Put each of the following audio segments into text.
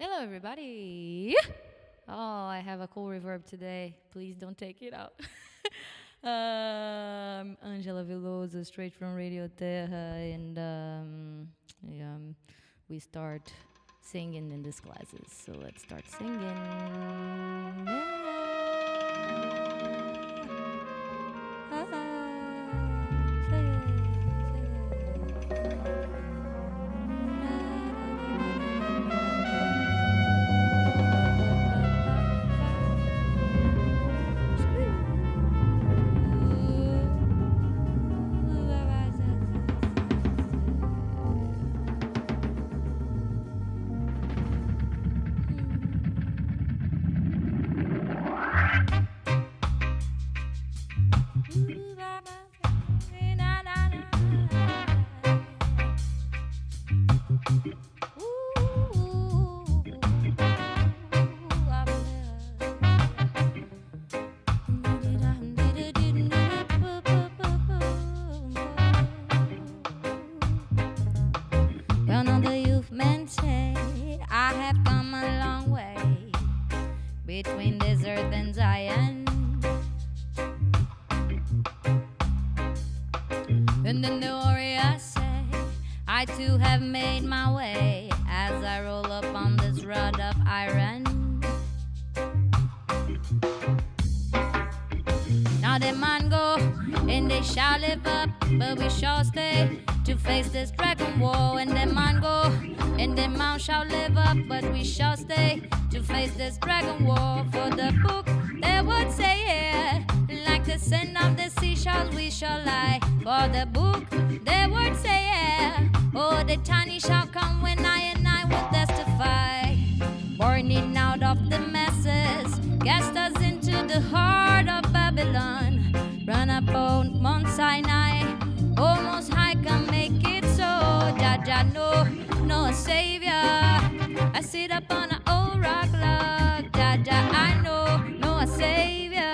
Hello, everybody. Oh, I have a cool reverb today. Please don't take it out. Angela Veloso, straight from Radio Terra, and yeah, we start singing in these classes. So let's start singing. Well, now the youth men say I have come a long way between desert and Zion. And then the warriors say I too have made my way as I roll up on this rod of iron. Now the man go and they shall live up, but we shall stay to face this dragon war. And the man go and the man shall live up, but we shall stay to face this dragon war. For the book they would say yeah, like the sand of the seashells we shall lie. For the book they would say yeah, oh the tiny shall come when I and I will testify. Burning out of the masses, cast us into the heart of Babylon. Run up on Mount Sinai, almost high can make it so. Jah no savior. I sit up on an old rock log. Jah, I know a savior.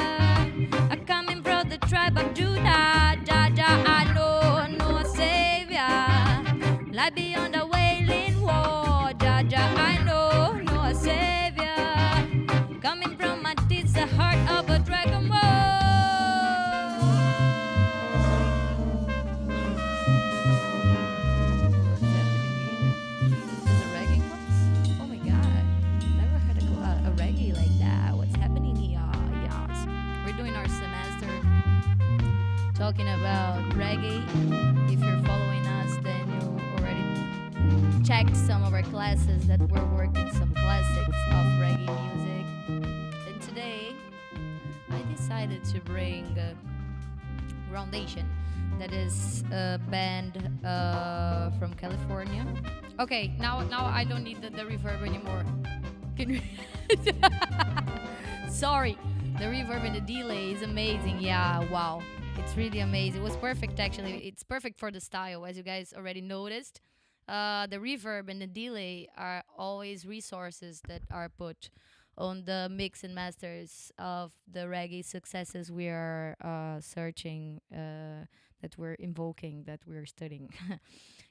I coming from the tribe of Judah. Jah, I know a savior. Lie beyond the wailing wall. Jah, I know a savior. Coming from my teeth, the heart of a dragon ball. Talking about reggae. If you're following us, then you already checked some of our classes that we're working some classics of reggae music. And today, I decided to bring Groundation, that is a band from California. Okay, now I don't need the reverb anymore. Can you? Sorry, the reverb and the delay is amazing. Yeah, wow. It's really amazing. It was perfect, actually. It's perfect for the style, as you guys already noticed. The reverb and the delay are always resources that are put on the mix and masters of the reggae successes we are searching, that we're invoking, that we're studying.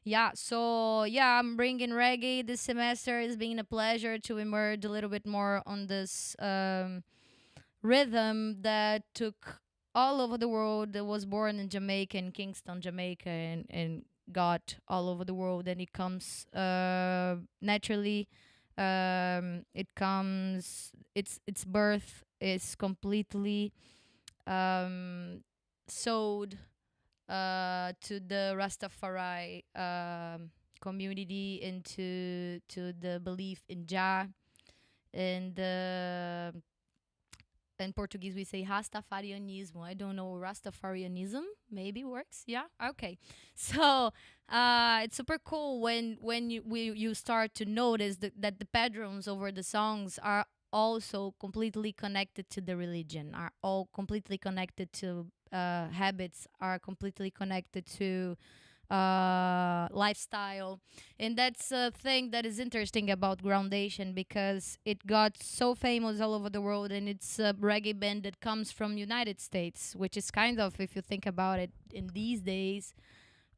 Yeah, so yeah, I'm bringing reggae this semester. It's been a pleasure to emerge a little bit more on this rhythm that took all over the world. That was born in Jamaica, in Kingston, Jamaica, and got all over the world. And it comes naturally. It comes. Its birth is completely sowed to the Rastafari community, into to the belief in JAH, and in Portuguese we say Rastafarianismo. I don't know, Rastafarianism maybe works. Yeah, okay. So it's super cool when you start to notice that the patterns over the songs are also completely connected to the religion, are all completely connected to habits, are completely connected to lifestyle. And that's a thing that is interesting about Groundation, because it got so famous all over the world, and it's a reggae band that comes from United States, which is kind of, if you think about it, in these days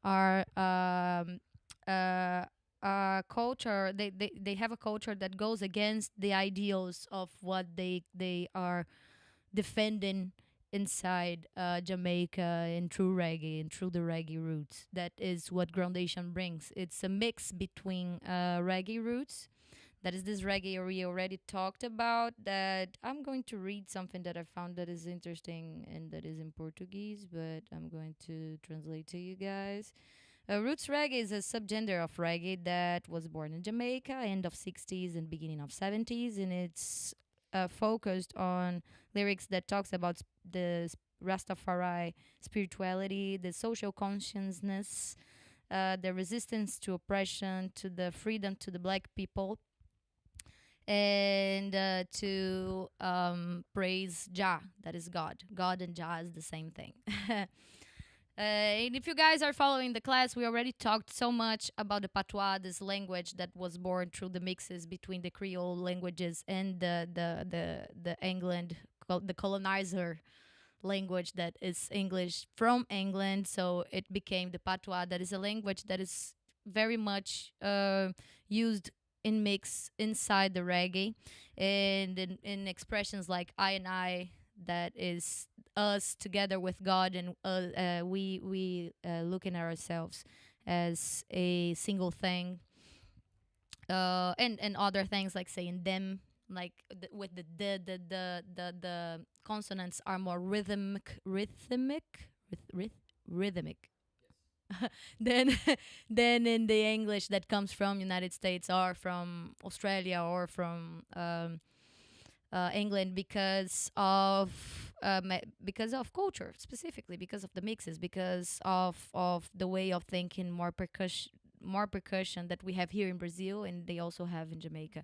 are culture. They have a culture that goes against the ideals of what they are defending inside Jamaica and through reggae and through the reggae roots. That is what Groundation brings. It's a mix between reggae roots. That is this reggae we already talked about. That I'm going to read something that I found that is interesting and that is in Portuguese, but I'm going to translate to you guys. Roots reggae is a subgenre of reggae that was born in Jamaica, end of 60s and beginning of 70s, and it's focused on lyrics that talks about Rastafari spirituality, the social consciousness, the resistance to oppression, to the freedom to the black people, and to praise Jah, that is God. God and Jah is the same thing. And if you guys are following the class, we already talked so much about the patois, this language that was born through the mixes between the Creole languages and the England, the colonizer language that is English from England. So it became the patois, that is a language that is very much used in mix inside the reggae, and in expressions like I and I, that is us together with God, and we looking at ourselves as a single thing, and other things like saying them, like with the consonants are more rhythmic than than in the English that comes from United States or from Australia or from England, because of culture, specifically because of the mixes, because of the way of thinking, more percussion that we have here in Brazil and they also have in Jamaica.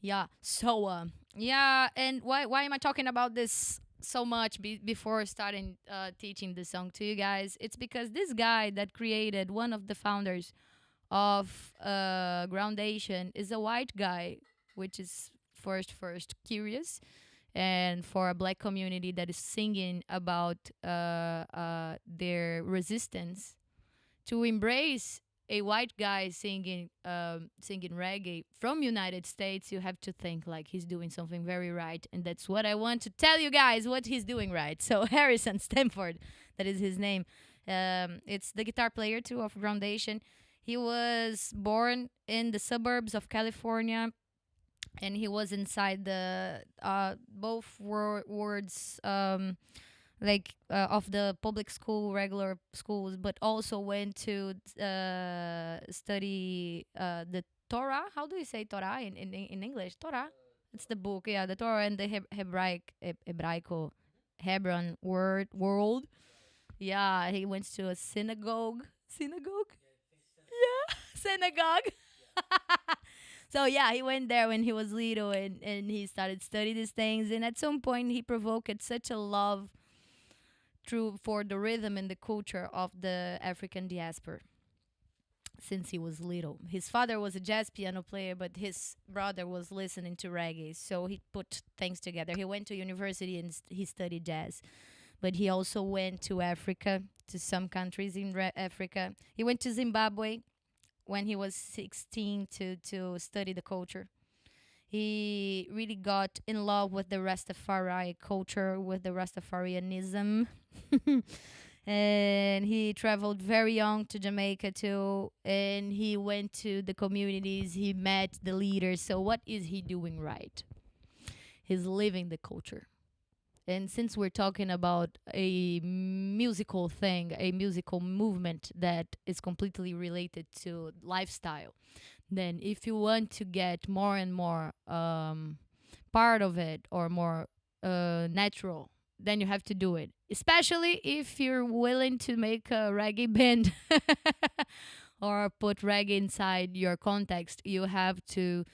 Yeah. So yeah, and why am I talking about this so much before starting teaching the song to you guys? It's because this guy that created, one of the founders of Groundation, is a white guy, which is first curious, and for a black community that is singing about their resistance to embrace a white guy singing reggae from United States. You have to think like he's doing something very right, and that's what I want to tell you guys, what he's doing right. So Harrison Stamford, that is his name. It's the guitar player too of Groundation. He was born in the suburbs of California, and he was inside the both wards, like of the public school, regular schools, but also went to study the Torah. How do you say Torah in English? Torah. It's the book, yeah, the Torah and the Hebraico Hebron world. Yeah, he went to a synagogue. Synagogue? Yeah, synagogue. So yeah, he went there when he was little, and he started studying these things, and at some point he provoked such a love through for the rhythm and the culture of the African diaspora since he was little. His father was a jazz piano player, but his brother was listening to reggae, so he put things together. He went to university and he studied jazz, but he also went to Africa, to some countries in Africa. He went to Zimbabwe when he was 16 to study the culture. He really got in love with the Rastafari culture, with the Rastafarianism. And he traveled very young to Jamaica too. And he went to the communities, he met the leaders. So, what is he doing right? He's living the culture. And since we're talking about a musical thing, a musical movement that is completely related to lifestyle, then if you want to get more and more part of it, or more natural, then you have to do it. Especially if you're willing to make a reggae band or put reggae inside your context, you have to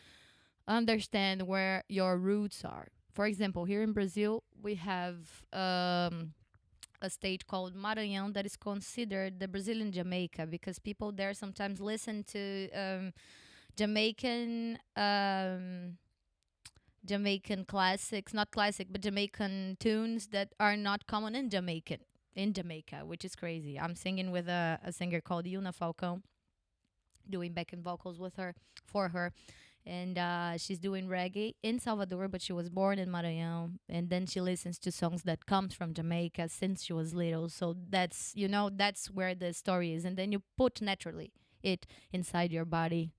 understand where your roots are. For example, here in Brazil, we have a state called Maranhão that is considered the Brazilian Jamaica, because people there sometimes listen to Jamaican Jamaican classics, not classic, but Jamaican tunes that are not common in Jamaica, which is crazy. I'm singing with a singer called Yuna Falcão. doing backing vocals with her for her. And she's doing reggae in Salvador, but she was born in Maranhão. And then she listens to songs that comes from Jamaica since she was little. So that's, that's where the story is. And then you put naturally it inside your body,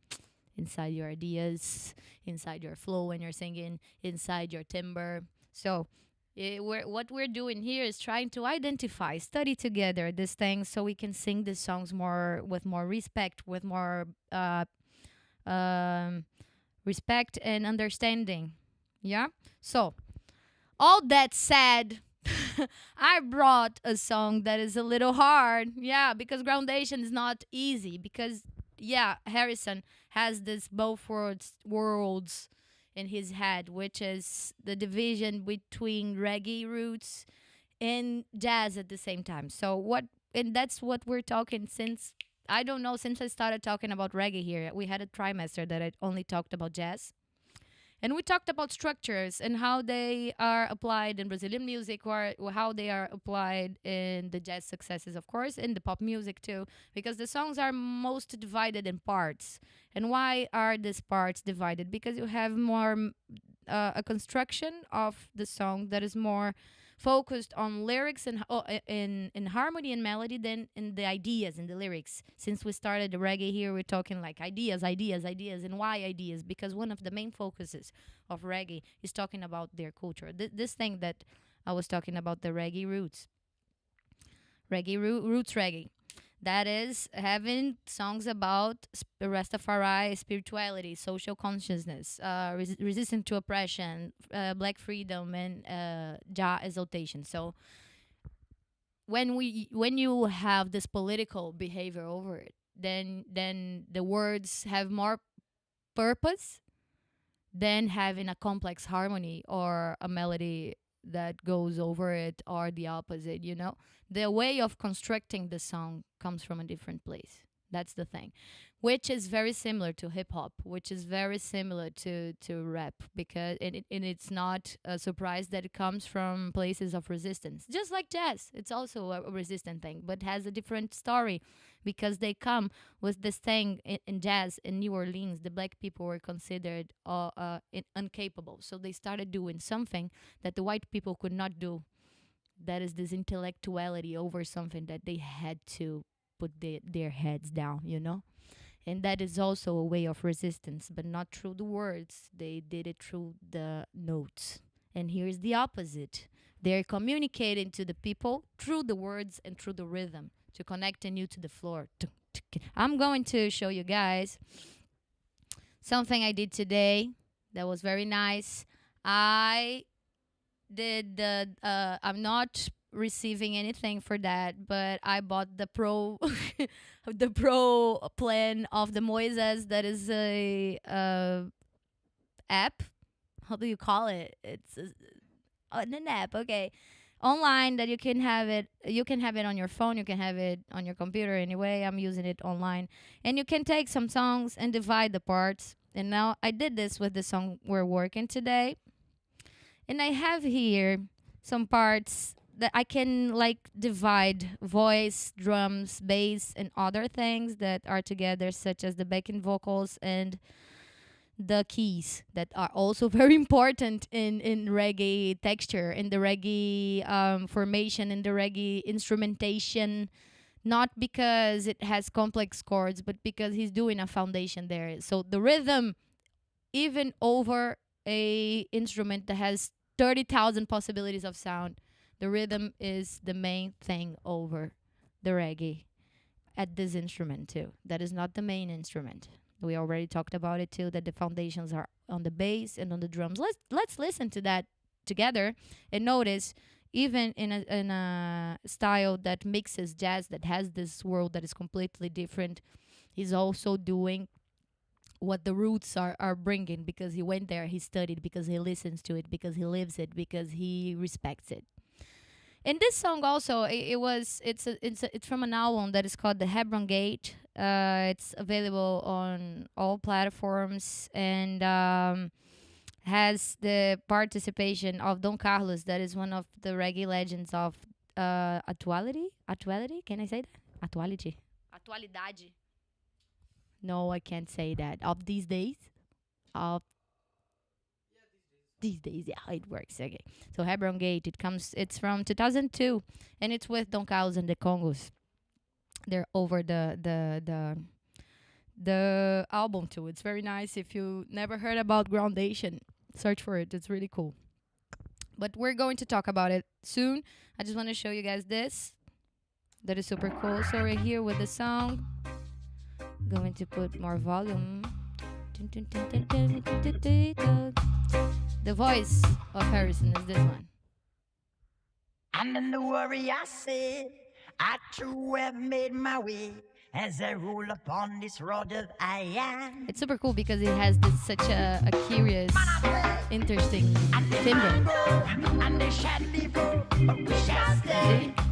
inside your ideas, inside your flow when you're singing, inside your timbre. So what we're doing here is trying to identify, study together these things so we can sing these songs more with more respect, with more um, respect and understanding. Yeah. So all that said, I brought a song that is a little hard. Yeah, because groundation is not easy. Because yeah, Harrison has this both worlds in his head, which is the division between reggae roots and jazz at the same time. So what, and that's what we're talking since, I don't know, since I started talking about reggae here. We had a trimester that I only talked about jazz. And we talked about structures and how they are applied in Brazilian music, or how they are applied in the jazz successes, of course, in the pop music too, because the songs are most divided in parts. And why are these parts divided? Because you have more a construction of the song that is more focused on lyrics and in harmony and melody than in the ideas in the lyrics. Since we started the reggae here, we're talking like ideas, ideas, ideas. And why ideas? Because one of the main focuses of reggae is talking about their culture. This thing that I was talking about, the reggae roots, roots reggae, that is having songs about Rastafari spirituality, social consciousness, resistance to oppression, black freedom, and JAH exaltation. So when you have this political behavior over it, then the words have more purpose than having a complex harmony or a melody that goes over it, or the opposite. The way of constructing the song comes from a different place. That's the thing, which is very similar to hip hop, which is very similar to rap, because and it's not a surprise that it comes from places of resistance. Just like jazz, it's also a resistant thing, but has a different story, because they come with this thing in jazz in New Orleans. The black people were considered incapable, so they started doing something that the white people could not do. That is this intellectuality over something that they had to put their heads down. And that is also a way of resistance, but not through the words. They did it through the notes. And here's the opposite. They're communicating to the people through the words and through the rhythm to connecting you to the floor. I'm going to show you guys something I did today that was very nice. I did I'm not receiving anything for that, but I bought the pro the pro plan of the Moises. That is a app. How do you call it? It's an app, okay, online, that you can have it. You can have it on your phone, you can have it on your computer. Anyway, I'm using it online, and you can take some songs and divide the parts. And now I did this with the song we're working today. And I have here some parts that I can like divide: voice, drums, bass, and other things that are together, such as the backing vocals and the keys, that are also very important in reggae texture, in the reggae formation, in the reggae instrumentation. Not because it has complex chords, but because he's doing a foundation there. So the rhythm, even over a instrument that has 30,000 possibilities of sound, the rhythm is the main thing over the reggae at this instrument too. That is not the main instrument. We already talked about it too, that the foundations are on the bass and on the drums. Let's listen to that together and notice, even in a style that mixes jazz, that has this world that is completely different, he's also doing what the roots are bringing, because he went there, he studied, because he listens to it, because he lives it, because he respects it. And this song also, it's from an album that is called The Hebron Gate. It's available on all platforms, and has the participation of Don Carlos, that is one of the reggae legends of Atuality. Can I say that? Atuality. Atualidade. No, I can't say that. Of these days? Of these days, yeah, it works. Okay. So Hebron Gate, it's from 2002, and it's with Don Carlos and the Congos. They're over the album too. It's very nice. If you never heard about Groundation, search for it. It's really cool. But we're going to talk about it soon. I just want to show you guys this. That is super cool. So right here with the song, going to put more volume. The voice of Harrison is this one. And then the warrior said, I too have made my way as I roll upon this road of iron. It's super cool because it has such a curious, interesting timbre.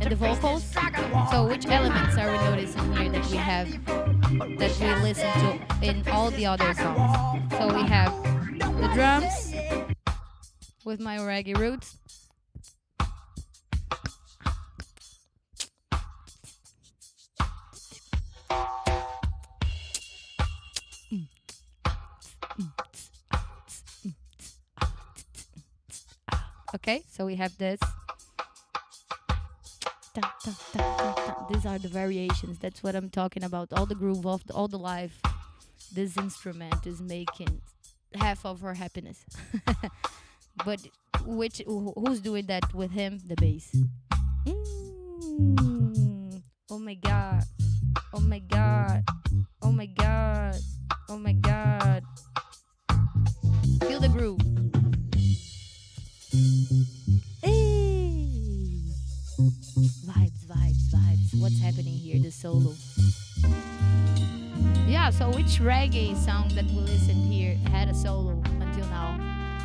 And the vocals. So which elements are we noticing here that we have, that we listen to in all the other songs? So we have the drums with my reggae roots. Okay, so we have this. These are the variations. That's what I'm talking about. All the groove of all the life. This instrument is making half of our happiness. But who's doing that with him? The bass. Oh my god. Oh my god. Oh my god. Oh my god. Feel the groove. Hey. Vibes. What's happening here? The solo. Yeah, so which reggae song that we listened here had a solo until now?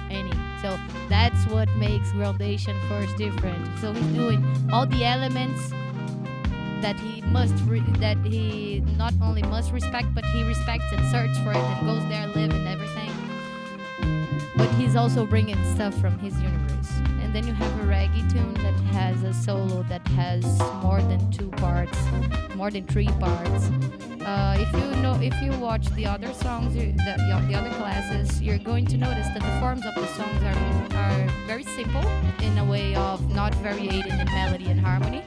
Any. So that's what makes Groundation first different. So he's doing all the elements that he that he not only must respect, but he respects and searches for it and goes there, live and everything. But he's also bringing stuff from his universe. And then you have a reggae tune that has a solo that has more than 2 parts, more than 3 parts. If you watch the other songs, the other classes, you're going to notice that the forms of the songs are very simple in a way of not variating in melody and harmony,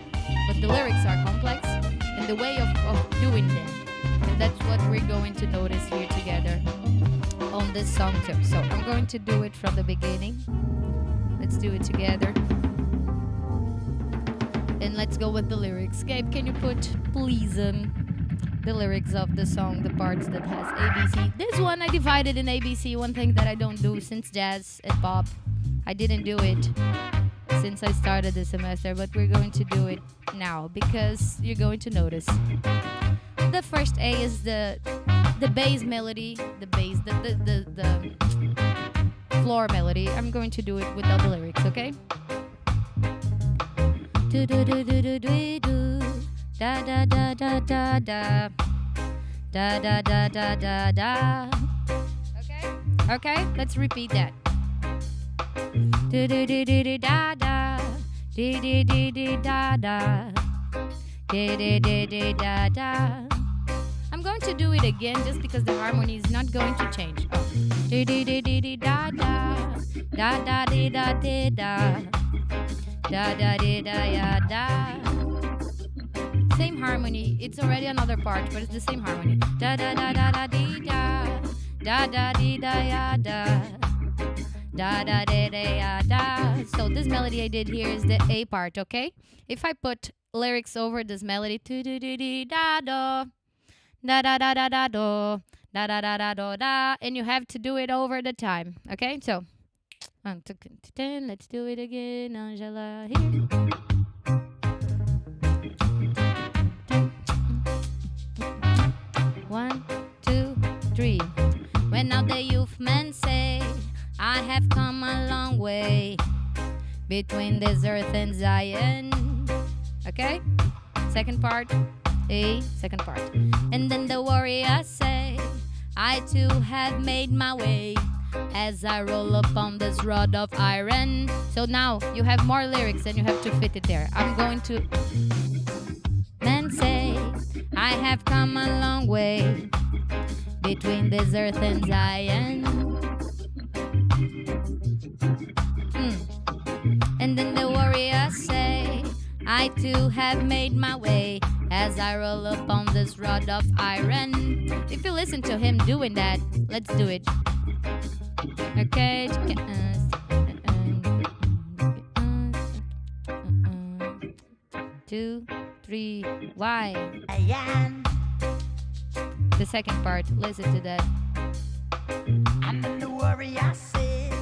but the lyrics are complex and the way of doing them. And that's what we're going to notice here together on this song too. So I'm going to do it from the beginning. Let's do it together. And let's go with the lyrics. Gabe, can you put, please, the lyrics of the song, the parts that has ABC? This one I divided in ABC. One thing that I don't do since jazz and pop. I didn't do it since I started the semester, but we're going to do it now because you're going to notice. The first A is the bass melody, the floor melody. I'm going to do it without the lyrics, okay? Do do do do do do do da da da da da da da da da da da da. Okay, let's repeat that. Do do do do do da da do do do do da da do do do do da da. I'm going to do it again just because the harmony is not going to change. Oh. Do do do do do da da da da da da da da da da da ya da. Same harmony. It's already another part, but it's the same harmony. Da da da da da dee da da da dee da ya da da da da da ya da. So this melody I did here is the A part, okay? If I put lyrics over this melody, do do do do da do da da da da da do da da da da do da, and you have to do it over the time, okay? So 1, 2, 10. Let's do it again, Angela. Here. 1, 2, 3. When now the youth men say, I have come a long way between this earth and Zion. Okay? Second part. A, second part. And then the warriors say, I too have made my way as I roll upon this rod of iron. So now you have more lyrics and you have to fit it there. I'm going to men say, I have come a long way between this earth and Zion. And then the warriors say, I too have made my way as I roll upon this rod of iron. If you listen to him doing that, let's do it. Okay. 2, 3, why? The second part, listen to that. And then the warrior said,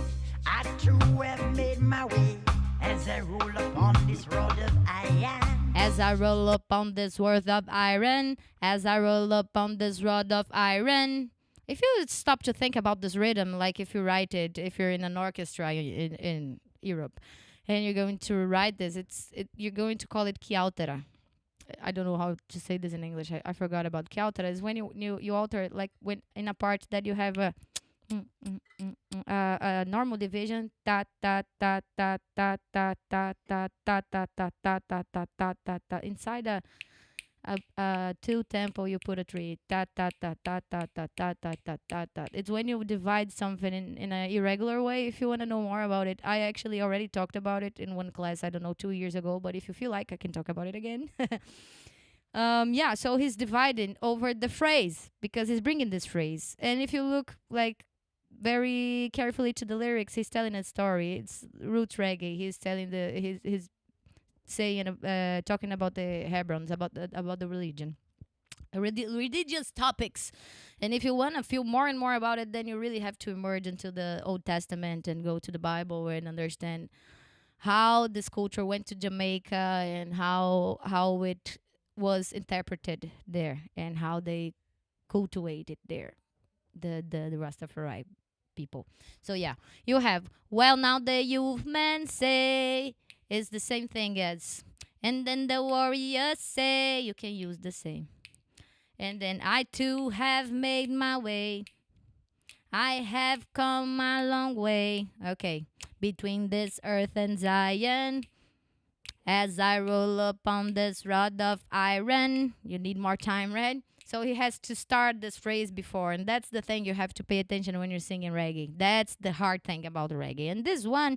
I too have made my way as I roll upon this rod of iron. As I roll upon this rod of iron, as I roll upon this rod of iron. If you stop to think about this rhythm, like if you write it, if you're in an orchestra in Europe, and you're going to write this, you're going to call it chiautera. I don't know how to say this in English. I forgot about chiautera. Is when you alter it, like when in a part that you have a normal division, ta ta ta ta ta ta ta ta ta ta ta ta ta ta ta ta. Inside a 2 tempo, you put a 3, ta ta ta ta ta ta ta ta ta ta ta. It's when you divide something in an irregular way. If you want to know more about it, I actually already talked about it in one class, I don't know, 2 years ago, but if you feel like, I can talk about it again. Yeah, so he's dividing over the phrase because he's bringing this phrase. And if you look like very carefully to the lyrics, he's telling a story. It's roots reggae. He's telling his saying, talking about the Hebrons, about the religion, religious topics. And if you want to feel more and more about it, then you really have to emerge into the Old Testament and go to the Bible and understand how this culture went to Jamaica and how it was interpreted there and how they cultivated there, the Rastafari people. So yeah, you have, well, now the youth men say, is the same thing as, and then the warriors say, you can use the same. And then I too have made my way. I have come a long way. Okay. Between this earth and Zion, as I roll upon this rod of iron. You need more time, right? So he has to start this phrase before, and that's the thing you have to pay attention when you're singing reggae. That's the hard thing about the reggae. And this one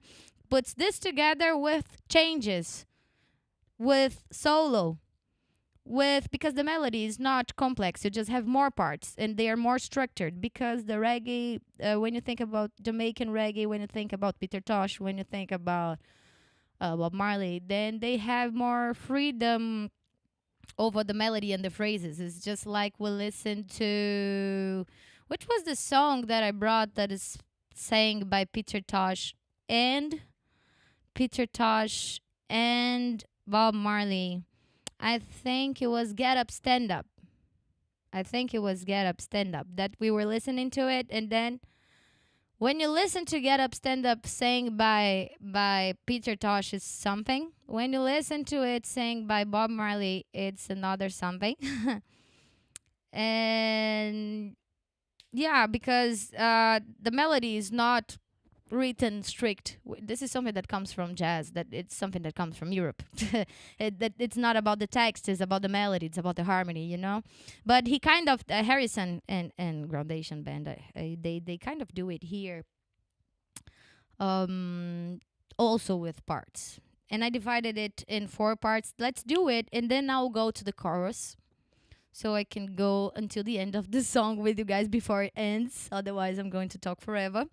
puts this together with changes, with solo, because the melody is not complex. You just have more parts, and they are more structured. Because the reggae, when you think about Jamaican reggae, when you think about Peter Tosh, when you think about Bob Marley, then they have more freedom over the melody and the phrases. It's just like we listened to, which was the song that I brought that is sang by Peter Tosh and Bob Marley. I think it was Get Up, Stand Up. That we were listening to it, and then when you listen to Get Up, Stand Up sang by Peter Tosh, is something. When you listen to it sang by Bob Marley, it's another something. And yeah, because the melody is not written strict. This is something that comes from jazz, that it's something that comes from Europe. That it's not about the text, it's about the melody, it's about the harmony, you know. But he kind of, Harrison and Groundation Band, they kind of do it here, also with parts. And I divided it in 4 parts. Let's do it, and then I'll go to the chorus, so I can go until the end of the song with you guys before it ends. Otherwise, I'm going to talk forever.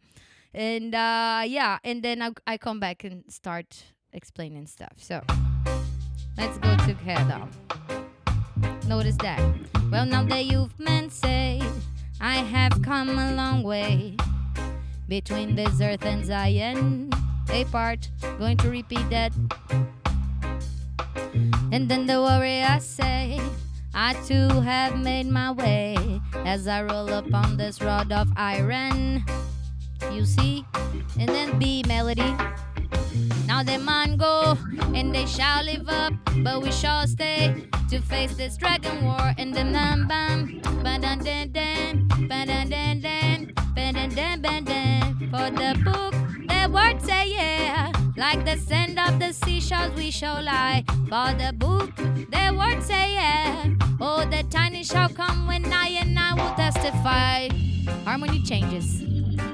And yeah, and then I come back and start explaining stuff. So let's go together. Notice that. Well, now the youth men say, I have come a long way between this earth and Zion. A part, going to repeat that. And then the warriors say, I too have made my way as I roll upon this rod of iron. You see? And then B melody. Now they man go and they shall live up, but we shall stay to face this dragon war. And then bam bam, ba-dan dan dan, ba-dan dan dan, ba-dan dan dan dan. For the book, the word say yeah, Like the sand of the seashores, we shall lie. For the book, the words say yeah. Oh, the tiny shall come when I and I will testify. Harmony changes.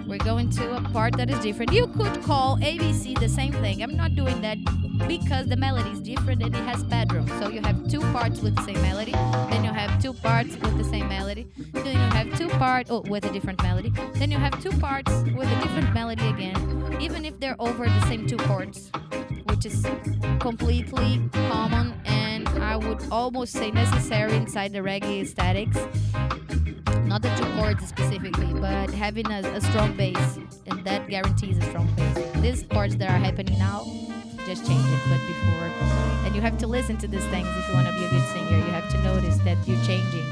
We're going to a part that is different. You could call ABC the same thing. I'm not doing that because the melody is different and it has bedroom. So you have two parts with the same melody. Then you have two parts with the same melody. Then you have two parts with a different melody. Then you have two parts with a different melody again. Even if they're over the same two chords, which is completely common and I would almost say necessary inside the reggae aesthetics. Not the two chords specifically, but having a strong bass, and that guarantees a strong bass. These parts that are happening now, just change it, but before. And you have to listen to these things if you want to be a good singer. You have to notice that you're changing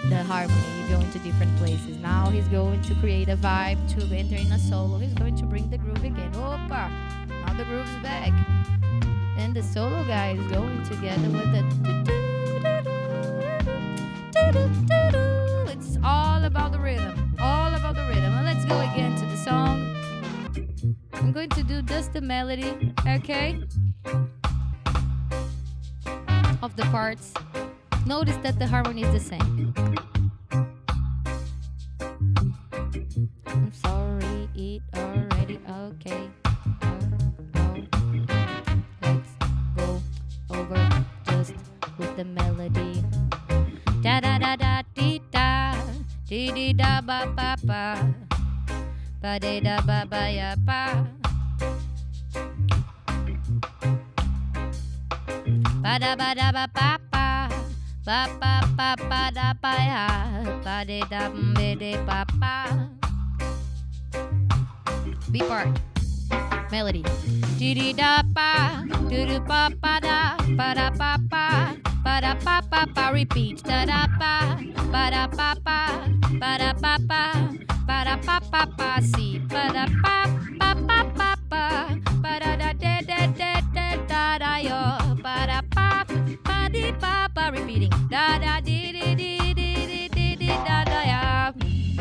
the harmony. You're going to different places. Now he's going to create a vibe to enter in a solo. He's going to bring the groove again. Opa! Now the groove's back. And the solo guy is going together with the... It's all about the rhythm. All about the rhythm. And let's go again to the song. I'm going to do just the melody, okay? Of the parts. Notice that the harmony is the same. I'm sorry, it already okay. Let's go over just with the melody. Da da da da dee da, dee dee da ba ba ba, ba dee da ba ba ya ba, ba da ba ba ba ba, ba ba da ba ya, ba dee da ba dee ba ba. B part, melody. Dee dee da ba, doo doo ba ba da ba ba. Ba da pa pa pa, repeat. Da da pa da pa pa da pa pa pa, see. Ba da pa da da de da da yo. Ba da pa di pa pa, repeating. Da da di di da da ya.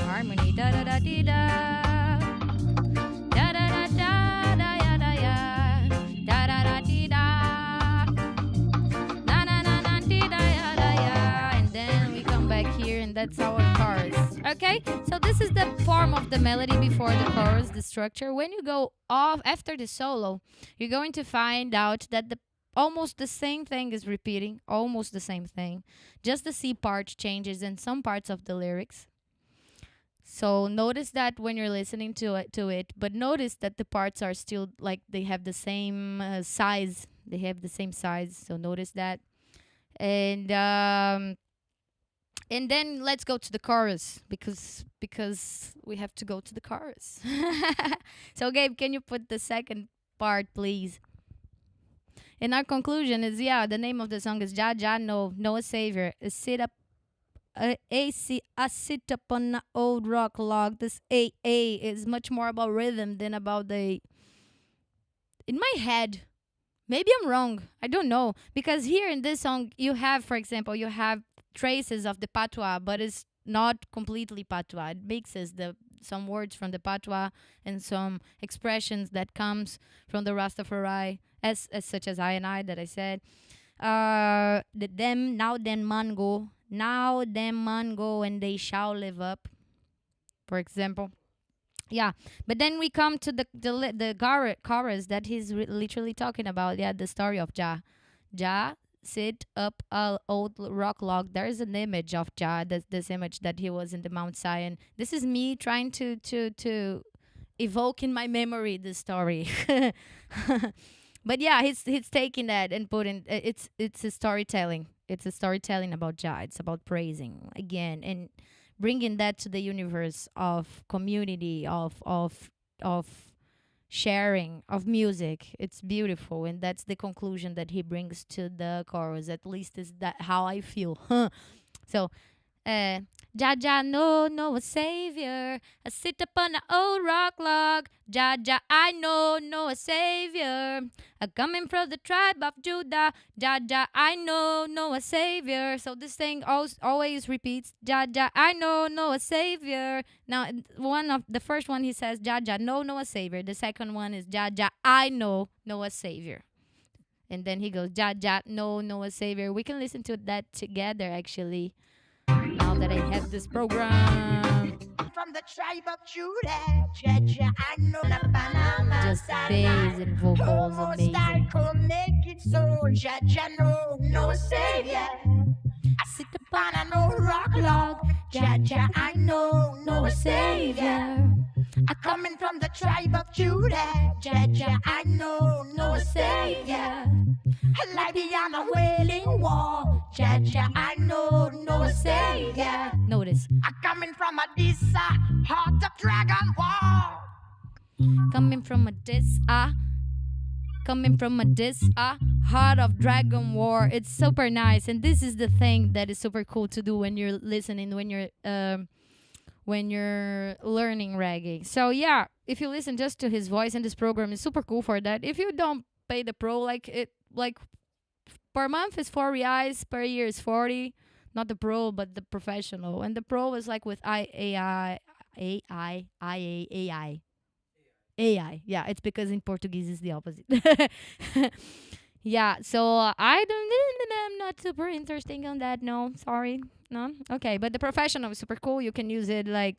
Harmony da da da di da. Da da da da ya da ya. Da da da di da. That's our chorus. Okay, so this is the form of the melody before the chorus, the structure. When you go off after the solo, you're going to find out that almost the same thing is repeating, almost the same thing. Just the C part changes in some parts of the lyrics. So notice that when you're listening to it, but notice that the parts are still like they have the same size. They have the same size. So notice that, and then let's go to the chorus because we have to go to the chorus. So Gabe, can you put the second part, please? And our conclusion is, the name of the song is JAH, no savior. I sit upon an old rock log. This A is much more about rhythm than about in my head. Maybe I'm wrong. I don't know. Because here in this song, you have, for example, traces of the patois, but it's not completely patois. It mixes some words from the patois and some expressions that comes from the Rastafari, as such as I and I that I said. Now them man go, and they shall live up, for example. Yeah, but then we come to the chorus that he's literally talking about. Yeah, the story of JAH. JAH sit up a old rock log. There is an image of JAH. This image that he was in the Mount Zion. This is me trying to evoke in my memory the story. But yeah, he's taking that and putting it's a storytelling. It's a storytelling about JAH. It's about praising again and bringing that to the universe of community, of sharing, of music. It's beautiful, and that's the conclusion that he brings to the chorus. At least is that how I feel. So Jah know a savior. I sit upon an old rock log. Jah I know a savior. I coming from the tribe of Judah. Jah I know a savior. So this thing always repeats. Jah I know a savior. Now one of the first one he says Jah know a savior. The second one is Jah I know a savior. And then he goes Jah know a savior. We can listen to that together actually. Now that I have this program. From the tribe of Judah, Jah I know the Panama. Just bass and vocals amazing. Make it so, Jah no savior. I sit upon On an old rock log, Jah I know no savior. I Coming from the tribe of Judah, Jah I know no savior. Like beyond the wailing wall, Jah I know no savior. Notice. Coming from a this heart of dragon wall. Coming from a heart of dragon war. It's super nice, and this is the thing that is super cool to do when you're listening, when you're learning reggae. So yeah, if you listen just to his voice, and this program is super cool for that. If you don't pay the pro, like per month is 4 reais, per year is 40. Not the pro, but the professional. And the pro is like with AI. Yeah, it's because in Portuguese is the opposite. Yeah, so I'm not super interesting on that. No, sorry. No. Okay, but the professional is super cool. You can use it like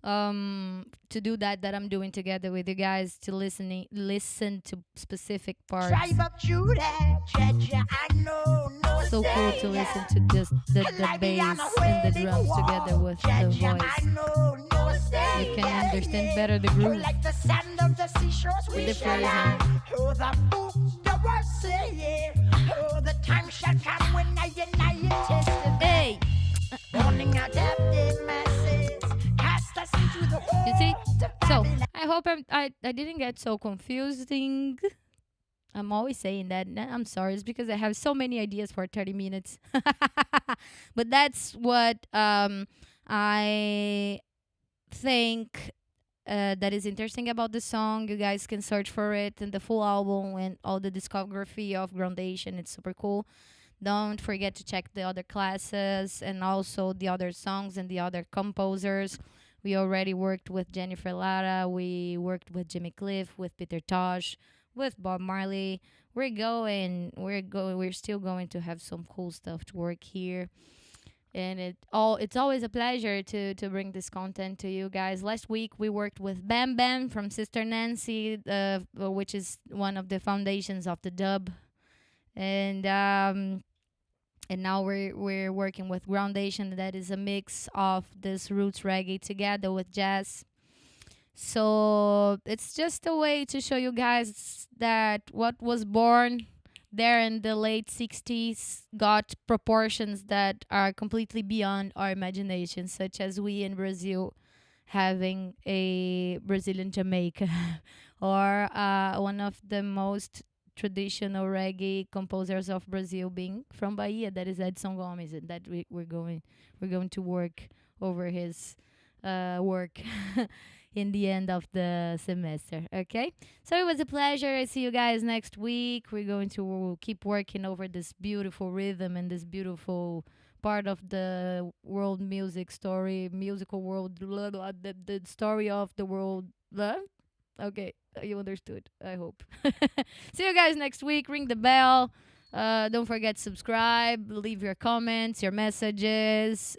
to do that I'm doing together with you guys, to listen to specific parts. Tribe of Judah, Jah I know no So cool to listen to just the bass and the drums together with the voice. You can understand better the groove like the sand of the seashores with we the shall phrasing. Oh, the book, the word say, oh, the time shall come when I testify. Hey, Warning out of the masses, cast us into the you see? world of So Babylon. I hope I didn't get so confusing. I'm always saying that. I'm sorry. It's because I have so many ideas for 30 minutes. But that's what I think that is interesting about the song. You guys can search for it and the full album and all the discography of Groundation. It's super cool. Don't forget to check the other classes and also the other songs and the other composers. We already worked with Jennifer Lara. We worked with Jimmy Cliff, with Peter Tosh, with Bob Marley. We're still going to have some cool stuff to work here. And it's always a pleasure to bring this content to you guys. Last week we worked with Bam Bam from Sister Nancy, which is one of the foundations of the dub. And now we're working with Groundation, that is a mix of this roots reggae together with jazz. So it's just a way to show you guys that what was born there in the late 60s got proportions that are completely beyond our imagination, such as we in Brazil having a Brazilian Jamaica or one of the most traditional reggae composers of Brazil being from Bahia, that is Edson Gomes, and that we're going to work over his work in the end of the semester. Okay, so it was a pleasure. I see you guys next week. We're going to keep working over this beautiful rhythm and this beautiful part of the world musical world, the story of the world. Okay, you understood, I hope. See you guys next week. Ring the bell. Don't forget to subscribe, leave your comments, your messages.